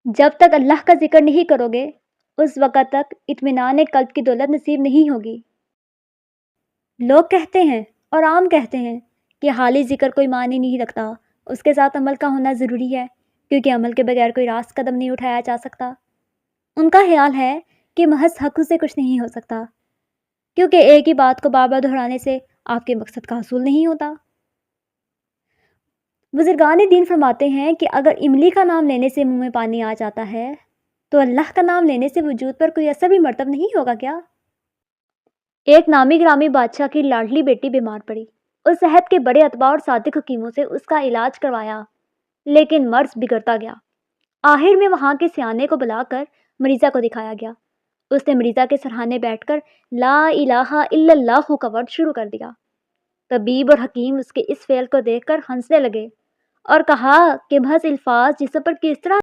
جب تک اللہ کا ذکر نہیں کرو گے اس وقت تک اطمینان قلب کی دولت نصیب نہیں ہوگی۔ لوگ کہتے ہیں اور عام کہتے ہیں کہ حالی ذکر کوئی معنی نہیں رکھتا، اس کے ساتھ عمل کا ہونا ضروری ہے کیونکہ عمل کے بغیر کوئی راست قدم نہیں اٹھایا جا سکتا۔ ان کا خیال ہے کہ محض حق سے کچھ نہیں ہو سکتا کیونکہ ایک ہی بات کو بار بار دہرانے سے آپ کے مقصد کا حصول نہیں ہوتا۔ بزرگان دین فرماتے ہیں کہ اگر املی کا نام لینے سے منہ میں پانی آ جاتا ہے تو اللہ کا نام لینے سے وجود پر کوئی اثر بھی مرتب نہیں ہوگا کیا؟ ایک نامی گرامی بادشاہ کی لاڈلی بیٹی بیمار پڑی۔ اس صحت کے بڑے اتباع اور صادق حکیموں سے اس کا علاج کروایا لیکن مرض بگڑتا گیا۔ آخر میں وہاں کے سیانے کو بلا کر مریضہ کو دکھایا گیا۔ اس نے مریضہ کے سرہانے بیٹھ کر لا الہ الا اللہ کا ورد شروع کر دیا۔ طبیب اور حکیم اس کے اس فعل کو دیکھ کر ہنسنے لگے اور کہا کہ محض الفاظ جسم پر کس طرح